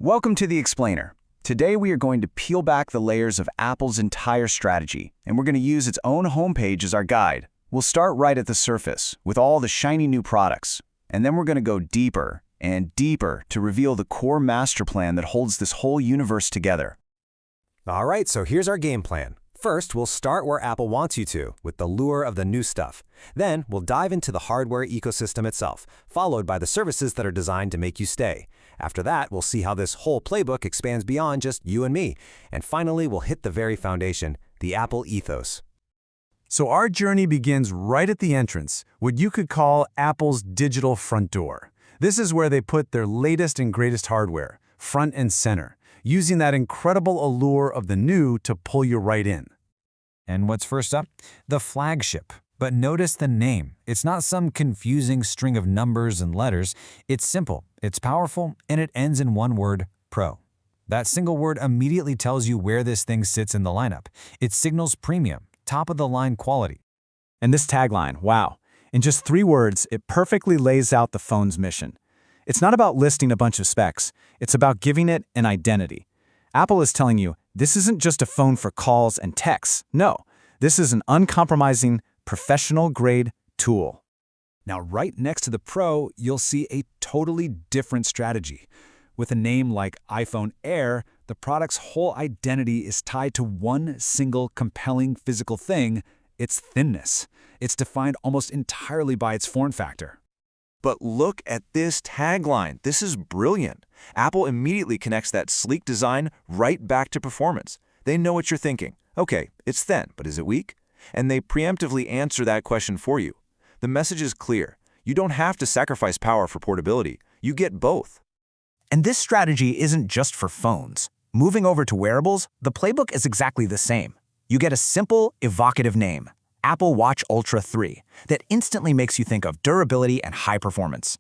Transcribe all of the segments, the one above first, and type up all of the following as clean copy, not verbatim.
Welcome to The Explainer. Today we are going to peel back the layers of Apple's entire strategy, and we're going to use its own homepage as our guide. We'll start right at the surface, with all the shiny new products, and then we're going to go deeper and deeper to reveal the core master plan that holds this whole universe together. All right, so here's our game plan. First, we'll start where Apple wants you to, with the lure of the new stuff. Then, we'll dive into the hardware ecosystem itself, followed by the services that are designed to make you stay. After that, we'll see how this whole playbook expands beyond just you and me. And finally, we'll hit the very foundation, the Apple ethos. So our journey begins right at the entrance, what you could call Apple's digital front door. This is where they put their latest and greatest hardware, front and center, using that incredible allure of the new to pull you right in. And what's first up? The flagship. But notice the name. It's not some confusing string of numbers and letters. It's simple, it's powerful, and it ends in one word, Pro. That single word immediately tells you where this thing sits in the lineup. It signals premium, top-of-the-line quality. And this tagline, wow, in just 3 words, it perfectly lays out the phone's mission. It's not about listing a bunch of specs. It's about giving it an identity. Apple is telling you, this isn't just a phone for calls and texts. No, this is an uncompromising, professional-grade tool. Now, right next to the Pro, you'll see a totally different strategy. With a name like iPhone Air, the product's whole identity is tied to one single compelling physical thing, its thinness. It's defined almost entirely by its form factor. But look at this tagline. This is brilliant. Apple immediately connects that sleek design right back to performance. They know what you're thinking. Okay, it's thin, but is it weak? And they preemptively answer that question for you. The message is clear. You don't have to sacrifice power for portability. You get both. And this strategy isn't just for phones. Moving over to wearables, the playbook is exactly the same. You get a simple, evocative name, Apple Watch Ultra 3, that instantly makes you think of durability and high performance.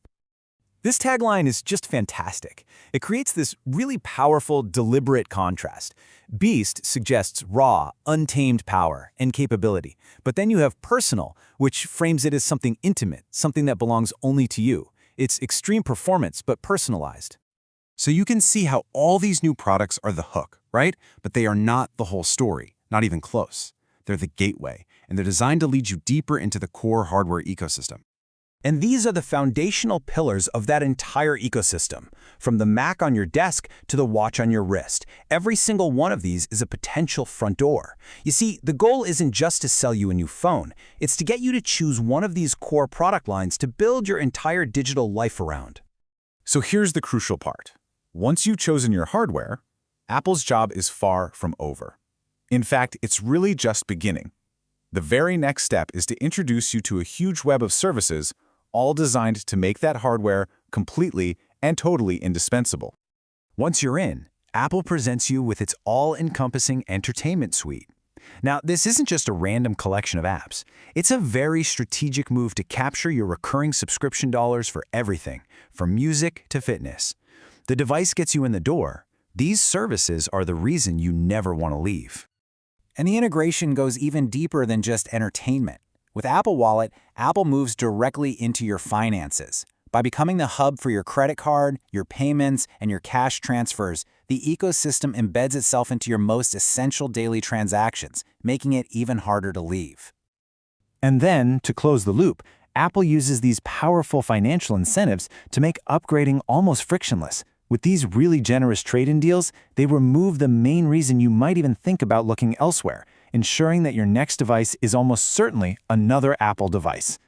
This tagline is just fantastic. It creates this really powerful, deliberate contrast. Beast suggests raw, untamed power and capability, but then you have personal, which frames it as something intimate, something that belongs only to you. It's extreme performance, but personalized. So you can see how all these new products are the hook, right? But they are not the whole story, not even close. They're the gateway, and they're designed to lead you deeper into the core hardware ecosystem. And these are the foundational pillars of that entire ecosystem. From the Mac on your desk to the watch on your wrist, every single one of these is a potential front door. You see, the goal isn't just to sell you a new phone. It's to get you to choose one of these core product lines to build your entire digital life around. So here's the crucial part. Once you've chosen your hardware, Apple's job is far from over. In fact, it's really just beginning. The very next step is to introduce you to a huge web of services, all designed to make that hardware completely and totally indispensable. Once you're in, Apple presents you with its all-encompassing entertainment suite. Now, this isn't just a random collection of apps. It's a very strategic move to capture your recurring subscription dollars for everything, from music to fitness. The device gets you in the door. These services are the reason you never want to leave. And the integration goes even deeper than just entertainment. With Apple Wallet, Apple moves directly into your finances. By becoming the hub for your credit card, your payments, and your cash transfers, the ecosystem embeds itself into your most essential daily transactions, making it even harder to leave. And then, to close the loop, Apple uses these powerful financial incentives to make upgrading almost frictionless. With these really generous trade-in deals, they remove the main reason you might even think about looking elsewhere, ensuring that your next device is almost certainly another Apple device.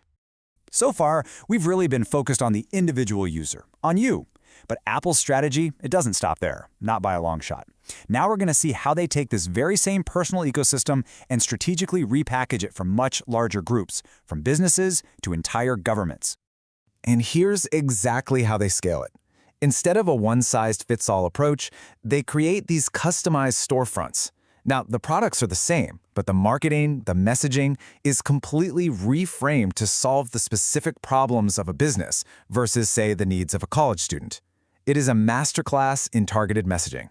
So far, we've really been focused on the individual user, on you. But Apple's strategy, it doesn't stop there, not by a long shot. Now we're going to see how they take this very same personal ecosystem and strategically repackage it for much larger groups, from businesses to entire governments. And here's exactly how they scale it. Instead of a one-size-fits-all approach, they create these customized storefronts. Now, the products are the same, but the marketing, the messaging, is completely reframed to solve the specific problems of a business versus, say, the needs of a college student. It is a masterclass in targeted messaging.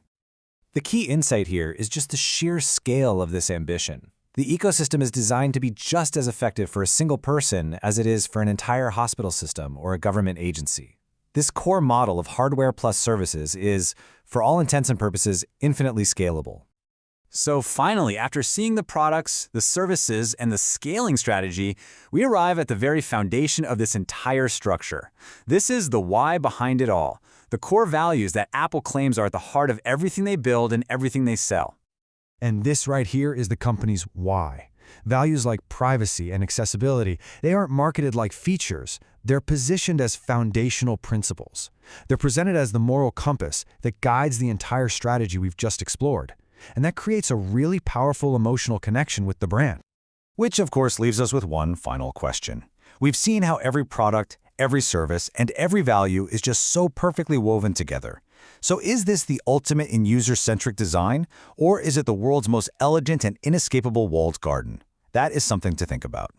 The key insight here is just the sheer scale of this ambition. The ecosystem is designed to be just as effective for a single person as it is for an entire hospital system or a government agency. This core model of hardware plus services is, for all intents and purposes, infinitely scalable. So finally, after seeing the products, the services, and the scaling strategy, we arrive at the very foundation of this entire structure. This is the why behind it all, the core values that Apple claims are at the heart of everything they build and everything they sell. And this right here is the company's why. Values like privacy and accessibility, they aren't marketed like features. They're positioned as foundational principles. They're presented as the moral compass that guides the entire strategy we've just explored. And that creates a really powerful emotional connection with the brand. Which, of course, leaves us with one final question. We've seen how every product, every service, and every value is just so perfectly woven together. So is this the ultimate in user-centric design, or is it the world's most elegant and inescapable walled garden? That is something to think about.